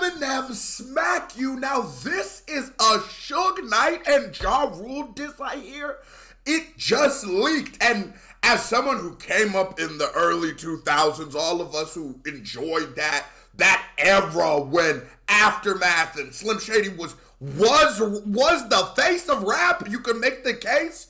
Eminem smack you. Now this is a Suge Knight and Ja Rule diss right here. It just leaked, and as someone who came up in the early 2000s, all of us who enjoyed that era when Aftermath and Slim Shady was the face of rap, you can make the case.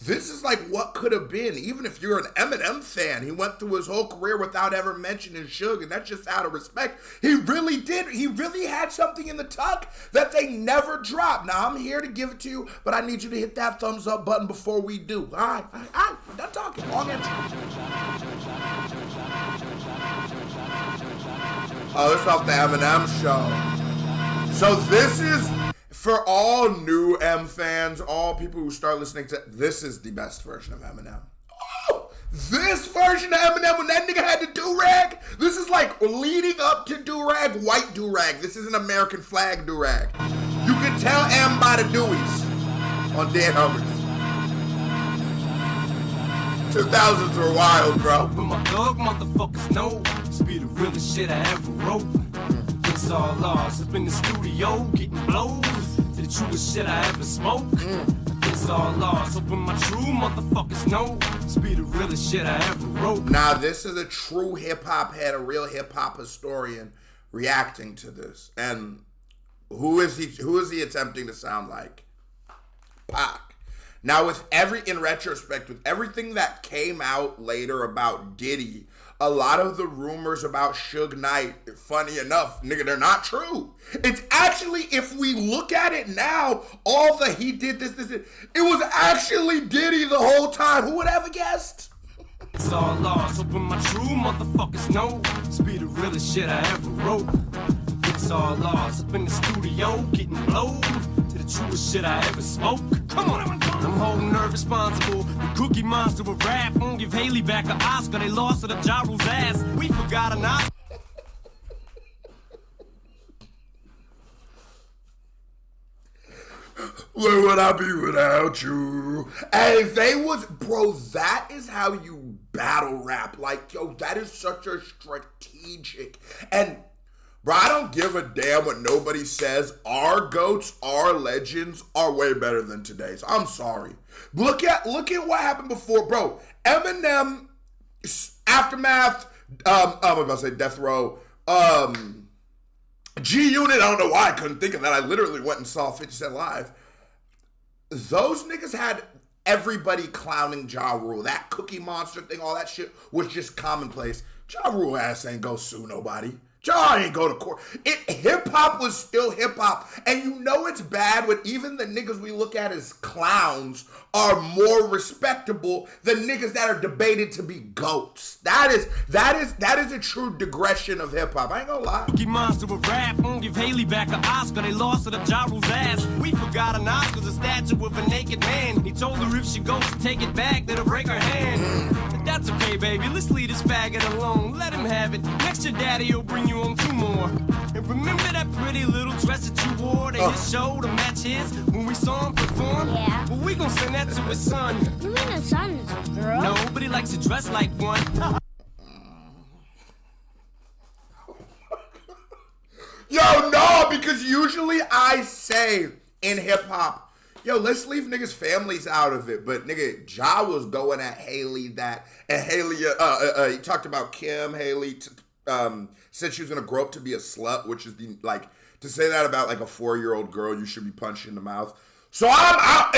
This is like what could have been. Even if you're an Eminem fan, he went through his whole career without ever mentioning Suge, and that's just out of respect. He really did. He really had something in the tuck that they never dropped. Now, I'm here to give it to you, but I need you to hit that thumbs up button before we do. All right. I'm done talking. Long intro. Oh, this is off the Eminem show. So this is... For all new M fans, all people who start listening to, this is the best version of Eminem. Oh, this version of Eminem when that nigga had the do-rag, this is like leading up to do-rag, white do-rag. This is an American flag do-rag. You can tell M by the Deweys on Dead Hubbard. 2000s were wild, bro. But my thug motherfuckers know this be the realest shit I ever wrote. It's all lost up in the studio, getting blows. To the truest shit I ever smoked. It's all lost. Open my true motherfuckers know. This be the realest shit I ever wrote. Now this is a true hip hop head, a real hip hop historian reacting to this. And who is he attempting to sound like? Pac. Now in retrospect, with everything that came out later about Diddy, a lot of the rumors about Suge Knight, funny enough, nigga, they're not true. It's actually, if we look at it now, all the he did this, it was actually Diddy the whole time. Who would ever guessed? It's all lost. Open my true motherfuckers know. This be the realest shit I ever wrote. It's all lost. Up in the studio, getting blowed. To the truest shit I ever smoked. Come on, I'm holding her responsible. The cookie monster of rap won't give Haley back an Oscar. They lost to the Ja Rule's ass. We forgot an Oscar. Where would I be without you? And they was, bro, that is how you battle rap. Like, yo, that is such a strategic. And, bro, I don't give a damn what nobody says. Our GOATs, our legends are way better than today's. I'm sorry. Look at what happened before, bro. Eminem, Aftermath, I'm about to say Death Row, G-Unit, I don't know why I couldn't think of that. I literally went and saw 50 Cent live. Those niggas had everybody clowning Ja Rule. That Cookie Monster thing, all that shit was just commonplace. Ja Rule ass ain't go sue nobody. Ja ain't go to court. Hip-hop was still hip-hop. And you know it's bad when even the niggas we look at as clowns are more respectable than niggas that are debated to be goats. That is a true digression of hip-hop. I ain't gonna lie. Cookie Monster of rap won't give Haley back an Oscar. They lost to the Ja Rule's ass. We forgot an Oscar's a statue of a naked man. He told her if she goes to take it back, that'll break her hand. But that's okay, baby. Let's leave this faggot alone. Let him have it. Next your daddy will bring you on 2 more. And remember that pretty little dress that you wore to his show to match his when we saw him perform? Yeah. Well, we gon' send that to his son. You mean his son is a girl? No, but he likes to dress like one. Yo, no, because usually I say in hip-hop, yo, let's leave niggas' families out of it. But nigga, Ja was going at Haley that, and Haley, he talked about Kim. Haley said she was gonna grow up to be a slut, which is to say that about like a 4-year-old girl, you should be punched in the mouth. So I'm out.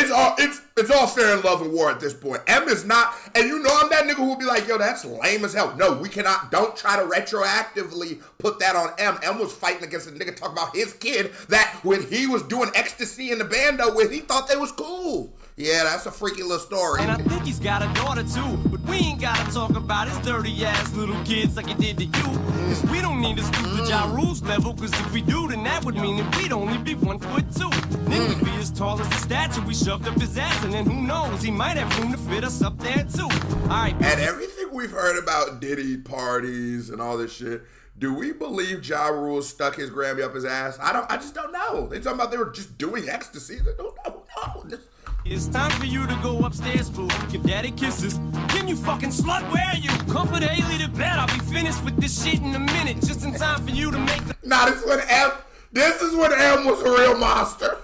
It's all fair in love and war at this point. M is not, and you know I'm that nigga who will be like, yo, that's lame as hell. No, we cannot. Don't try to retroactively put that on M. M was fighting against a nigga talking about his kid that when he was doing ecstasy in the bando with, he thought they was cool. Yeah, that's a freaky little story. And I think he's got a daughter too, but we ain't gotta talk about his dirty ass little kids like he did to you. Cause we don't need to stoop to Ja Rule's level, cause if we do, then that would mean that we'd only be 1'2". Then we'd be as tall as the statue we shoved up his ass, and then who knows, he might have room to fit us up there too. Alright. And everything we've heard about Diddy parties and all this shit, do we believe Ja Rule stuck his Grammy up his ass? I just don't know. They talking about they were just doing ecstasy. They don't know. It's time for you to go upstairs, boo. Give daddy kisses. Can you fucking slut? Where are you? Comfort Haley to bed. I'll be finished with this shit in a minute. Just in time for you to make the. Nah, this is when M was a real monster.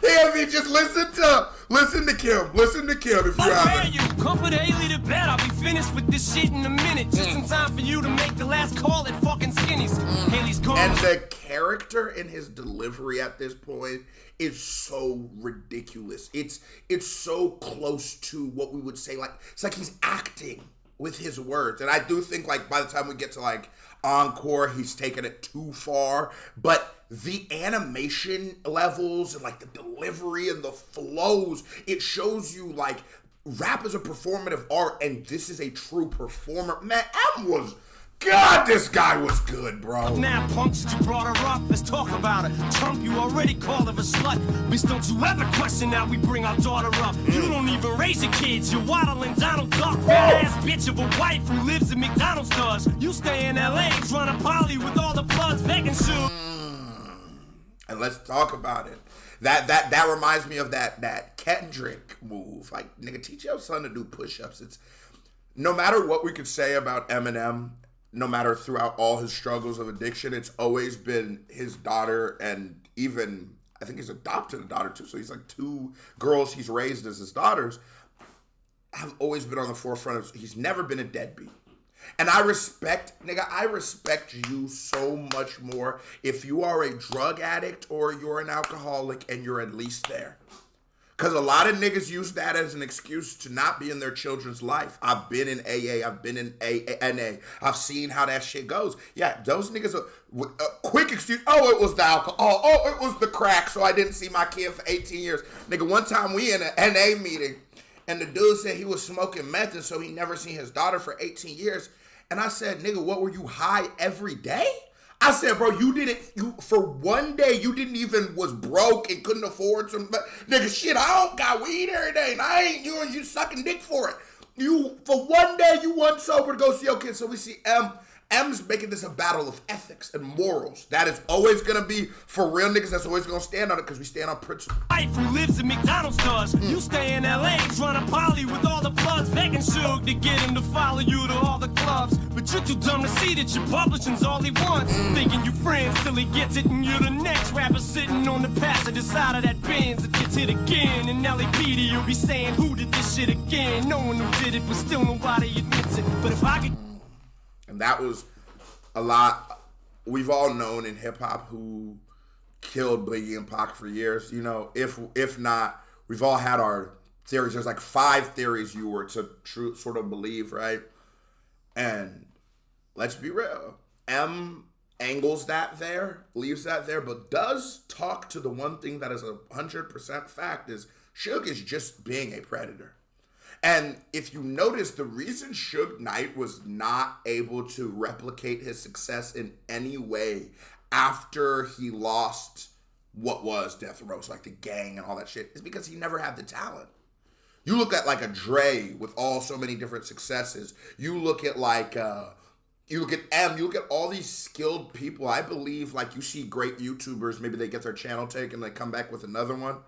Yeah, I just listen to Kim. Listen to Kim if you Where are haven't. you? Comfort Haley to bed. I'll be finished with this shit in a minute. Just in time for you to make the last call at fucking Skinny's. Haley's calling. And the character in his delivery at this point is so ridiculous. It's so close to what we would say, like, it's like he's acting with his words. And I do think, like, by the time we get to, like, Encore, he's taken it too far. But the animation levels and, like, the delivery and the flows, it shows you, like, rap is a performative art, and this is a true performer. Man, God, this guy was good, bro. Now, punk, since you brought her up, let's talk about her. Trump, you already called her a slut. Bitch, don't you ever question how we bring our daughter up. You don't even raise your kids. You're waddling Donald Duck. Fat-ass bitch of a wife who lives in McDonald's does. You stay in L.A., trying to poly with all the plugs, begging Suge. And let's talk about it. That reminds me of that Kendrick move. Like, nigga, teach your son to do push-ups. It's no matter what we could say about Eminem, no matter throughout all his struggles of addiction, it's always been his daughter, and even, I think he's adopted a daughter too, so he's like 2 girls he's raised as his daughters, have always been on the forefront of, he's never been a deadbeat. And I respect you so much more if you are a drug addict or you're an alcoholic and you're at least there. Because a lot of niggas use that as an excuse to not be in their children's life. I've been in AA. I've been in NA. I've seen how that shit goes. Yeah, those niggas are quick excuse. Oh, it was the alcohol. Oh, it was the crack, so I didn't see my kid for 18 years. Nigga, one time we in an NA meeting, and the dude said he was smoking meth, and so he never seen his daughter for 18 years. And I said, nigga, what, were you high every day? I said, bro, for one day, you didn't even, was broke and couldn't afford some, nigga, shit, I don't got weed every day, and I ain't you sucking dick for it. For one day, you wasn't sober to go see your kids. So we see M's making this a battle of ethics and morals. That is always gonna be, for real niggas, that's always gonna stand on it, because we stand on principle. Wife who lives in McDonald's does. You stay in L.A. trying to poly with all the plugs, begging Suge to get him to follow you to all the clubs. But you're too dumb to see that your publishing's all he wants. Thinking you friends till he gets it, and you're the next rapper sitting on the passenger side of that Benz that gets hit again. And LAPD, you'll be saying, who did this shit again? No one who did it, but still nobody admits it. But if I could... And that was a lot. We've all known in hip-hop who killed Biggie and Pac for years. You know, if not, we've all had our theories. There's like 5 theories you were to sort of believe, right? And let's be real. M angles that there, leaves that there, but does talk to the one thing that is 100% fact is Suge is just being a predator. And if you notice, the reason Suge Knight was not able to replicate his success in any way after he lost what was Death Row, so like the gang and all that shit, is because he never had the talent. You look at like a Dre with so many different successes. You look at like, you look at M, you look at all these skilled people. I believe like you see great YouTubers, maybe they get their channel taken, they come back with another one.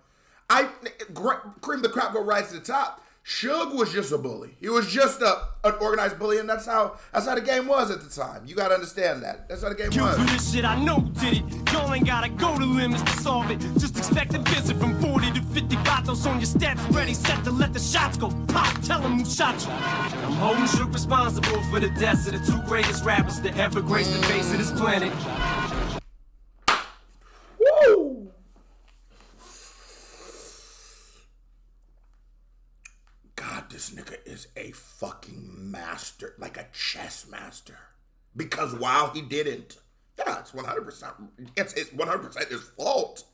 Cream the crop, go right to the top. Suge was just a bully. He was just an organized bully, and that's how the game was at the time. You gotta understand that. That's how the game was. For this shit, I know who did it. Y'all ain't gotta go to limits to solve it. Just expect a visit from 40 to 50 vatos on your steps, ready, set to let the shots go pop. Tell them who shot you. I'm holding Suge responsible for the deaths of the 2 greatest rappers to ever grace the face of this planet. Woo! This nigga is a fucking master, like a chess master. Because while he didn't, yeah, it's 100%, it's 100% his fault.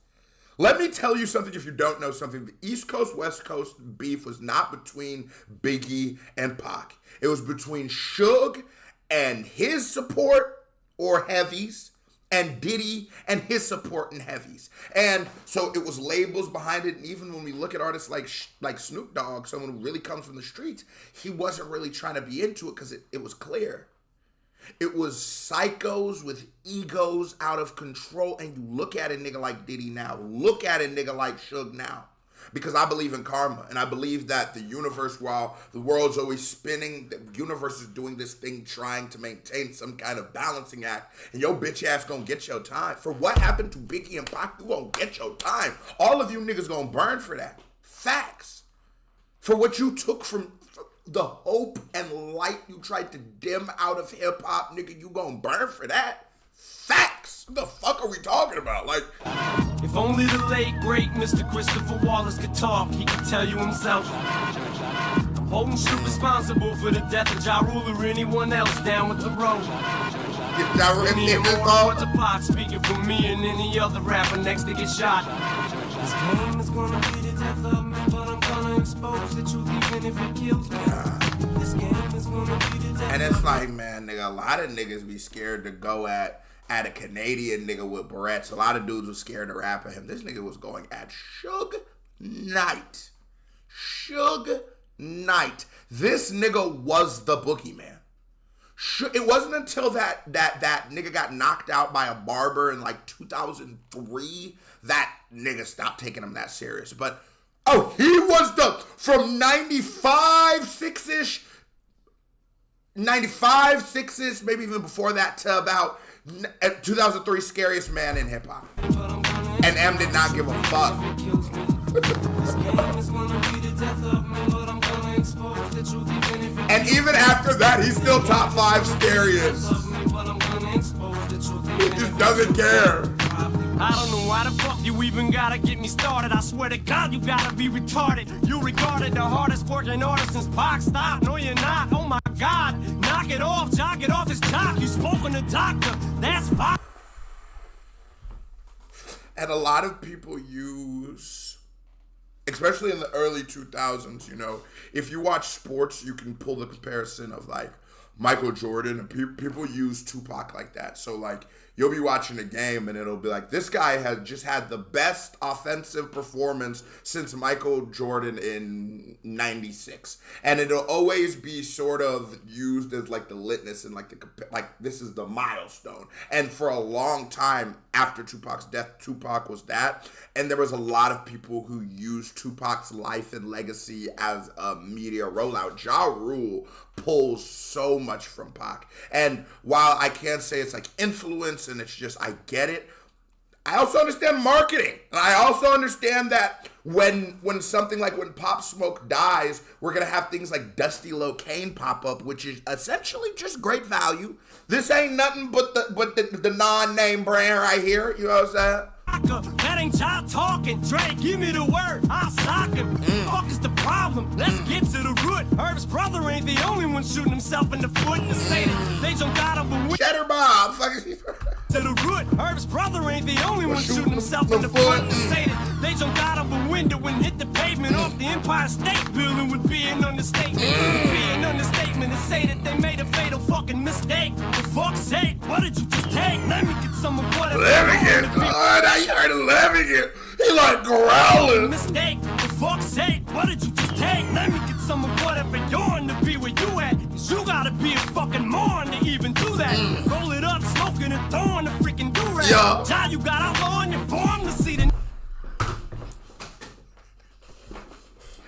Let me tell you something if you don't know something. The East Coast, West Coast beef was not between Biggie and Pac. It was between Suge and his support, or heavies, and Diddy and his support in heavies. And so it was labels behind it. And even when we look at artists like Snoop Dogg, someone who really comes from the streets, he wasn't really trying to be into it because it was clear. It was psychos with egos out of control. And you look at a nigga like Diddy now. Look at a nigga like Suge now. because I believe in karma, and I believe that the universe, while the world's always spinning, the universe is doing this thing trying to maintain some kind of balancing act, and your bitch ass gonna get your time. For what happened to Biggie and Pac, you gonna get your time. All of you niggas gonna burn for that. Facts. For what you took from the hope and light you tried to dim out of hip-hop, nigga, you gonna burn for that. Facts. What the fuck are we talking about? Like, if only the late great Mr. Christopher Wallace could talk, he could tell you himself. I'm holding shit responsible for the death of Ja Rule or anyone else down with the road. Tupac speaking for me and any other rapper next to get shot. This game is gonna be the death of me, but I'm gonna expose the truth even if it kills me. This game is gonna be the death. And it's like, man, nigga, a lot of niggas be scared to go at a Canadian nigga with barrettes. A lot of dudes was scared to rap at him. This nigga was going at Suge Knight. Suge Knight. This nigga was the boogeyman. It wasn't until that nigga got knocked out by a barber in like 2003 that nigga stopped taking him that serious. But, oh, he was from 95, 6-ish, maybe even before that, to about 2003 scariest man in hip hop. And M did not give a fuck. And even after that, he's still top 5 scariest. He just doesn't care. I don't know why the fuck you even gotta get me started. I swear to God, you gotta be retarded. You regarded the hardest working artist since Pac. Stop, no you're not. Oh my God, knock it off, jock it off his jock. You spoke on the doctor, that's fine. And a lot of people use, especially in the early 2000s, you know, if you watch sports, you can pull the comparison of like Michael Jordan, and people use Tupac like that. So like, you'll be watching a game and it'll be like, this guy has just had the best offensive performance since Michael Jordan in 96. And it'll always be sort of used as like the litmus and like this is the milestone. And for a long time after Tupac's death, Tupac was that. And there was a lot of people who used Tupac's life and legacy as a media rollout. Ja Rule pulls so much from Pac. And while I can't say it's like influence and it's just, I get it, I also understand marketing. And I also understand that when something like when Pop Smoke dies, we're going to have things like Dusty Locane pop up, which is essentially just great value. This ain't nothing but the non-name brand right here. You know what I'm saying? That ain't y'all talking. Dre, give me the word. I'll sock him. Fuck is the problem? Let's get to the root. Herb's brother ain't the only one shooting himself in the foot. To say that they don't got him, but Cheddar Bob. to the root. Herb's brother ain't the only one shooting himself in the foot. To say that they don't got him, but window and hit the pavement off the Empire State Building would be an understatement. Would be an understatement to say that they made a fatal fucking mistake. For fuck's sake, what did you just take? Let me get some of whatever. Let me get. Oh, now you heard it. Let me get. He like growling. Mistake. For fuck's sake, what did you just take? Let me get some of whatever yourn to be where you at. Cause you gotta be a fucking moron to even do that. Roll it up, smoking and throwing the freaking do-rag. Yeah. Ja, you got outlaw on your form to see the.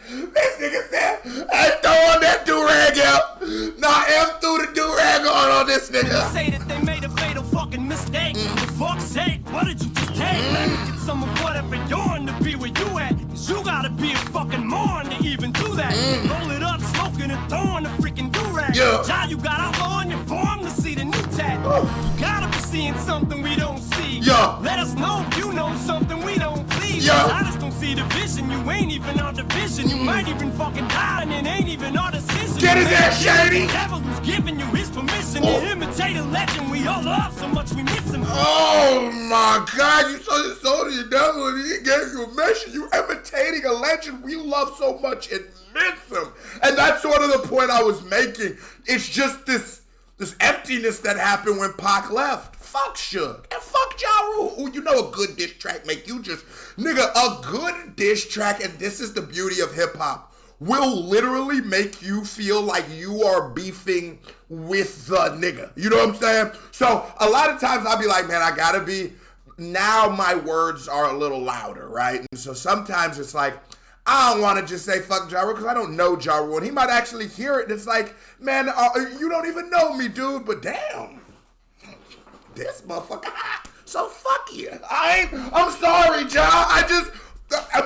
This nigga said, I throwing that do-rag out. Nah, M threw the do-rag on this nigga. Say that they made a fatal fucking mistake. For fuck's sake, what did you just take? Let me get some of whatever yourn to be where you at. Cause you gotta be a fucking moron to even do that. Roll it up, smoking and throwing the freaking do-rag. Yeah. Ja, you got outlaw on your form to see the new tat. You gotta be seeing something we don't see. Yeah. Let us know if you know something we don't please. Yeah. I just don't see the vision. You ain't even on the vision. You might even fucking die and it ain't even our decision. Get his ass, Shady. The devil who's giving you his permission to imitate a legend we all love so much we miss him. Oh my God, you sold your soul to your devil and he gave you a mission. You imitating a legend we love so much and miss him. And that's sort of the point I was making. It's just this emptiness that happened when Pac left. Fuck Suge and fuck Ja Rule. Ooh, you know a good diss track make you just, nigga, a good diss track, and this is the beauty of hip hop, will literally make you feel like you are beefing with the nigga. You know what I'm saying? So a lot of times I'll be like, man, I gotta be, now my words are a little louder, right? And so sometimes it's like, I don't want to just say fuck Ja Rule because I don't know Ja Rule. And he might actually hear it. And it's like, man, you don't even know me, dude. But damn, this motherfucker. So fuck you. I'm sorry, Ja. I just,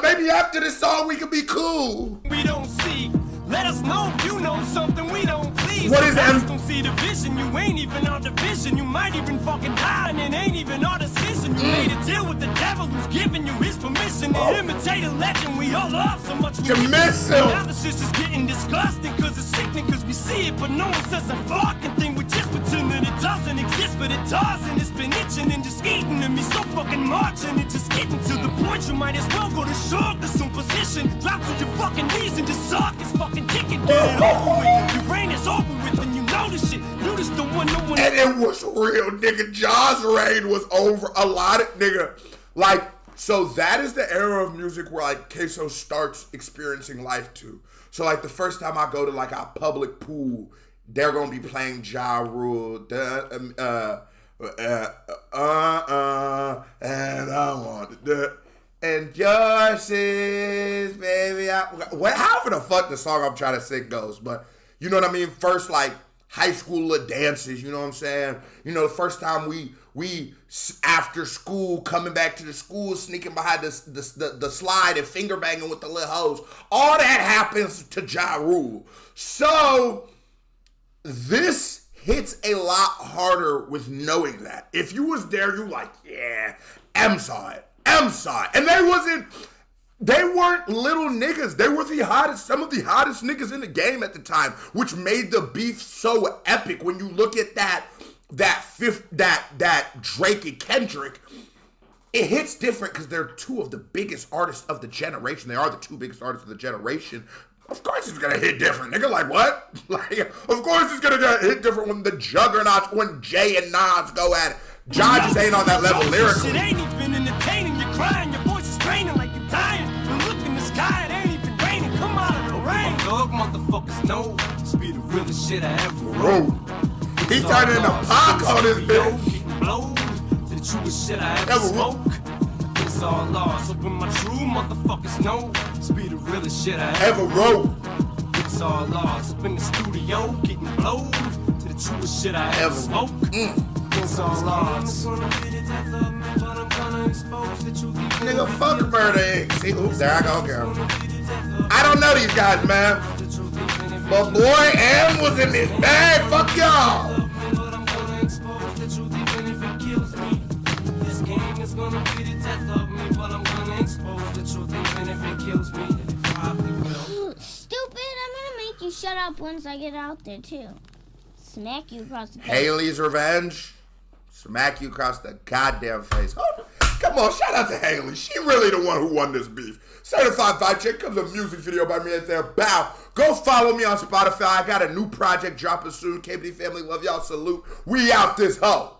maybe after this song we can be cool. We don't see. Let us know if you know something we don't please. What is that? Don't see the vision. You ain't even our division. You might even fucking die and it ain't even our decision. You made a deal with the devil who's giving you his permission to imitate a legend we all love so much. You miss him. Now the shit's just getting disgusting cause it's sickening cause we see it but no one says a fucking thing. We just pretend that it doesn't exist but it does and it's been itching and just eating at me so fucking much and it just getting to the point you might as well go to shock the some position. Drop to your fucking knees and just suck his fucking ticket. Get it over with. Your reign is over with and you know this shit. You just don't want no one. And it was real, nigga. Ja's reign was over. A lot of nigga. Like, so that is the era of music where like Queso starts experiencing life too. So like the first time I go to like a public pool, they're gonna be playing Ja Rule. And I wanted that. And yours is, baby, however the fuck the song I'm trying to sing goes, but you know what I mean? First, like, high school dances, you know what I'm saying? You know, the first time we after school, coming back to the school, sneaking behind the slide and finger banging with the little hoes. All that happens to Ja Rule. So, this hits a lot harder with knowing that. If you was there, you like, yeah, M saw it. And they weren't little niggas. They were some of the hottest niggas in the game at the time, which made the beef so epic. When you look at that Drake and Kendrick, it hits different because they're two of the biggest artists of the generation. They are the two biggest artists of the generation. Of course it's gonna hit different, nigga. Like what? Like, of course it's gonna hit different when the juggernauts, when Jay and Nas go at it. Ja just ain't on that level lyrically. It ain't even entertaining. You're crying, your voice is straining like you're dying. You look in the sky, it ain't even raining. Come out of the rain. Thug motherfuckers know this be the realest shit I ever wrote. He turned into Pac on this bitch. Blow to the truest shit I ever spoke. It's all lost. So when my true motherfuckers know this be the realest shit I ever wrote. It's all lost. Up in the studio, getting blowed to the truest shit I ever spoke. It's all lost. Nigga, fuck Murder Inc. See, oops, there I go, girl. I don't know these guys, man. But boy, M was in this bag. Fuck y'all. Stupid, I'm gonna make you shut up once I get out there, too. Smack you across the face. Haley's Revenge. Smack you across the goddamn face. Oh, come on, shout out to Haley. She really the one who won this beef. Certified Vibe Check comes a music video by me right there. Bow. Go follow me on Spotify. I got a new project dropping soon. KBD family, love y'all. Salute. We out this hoe.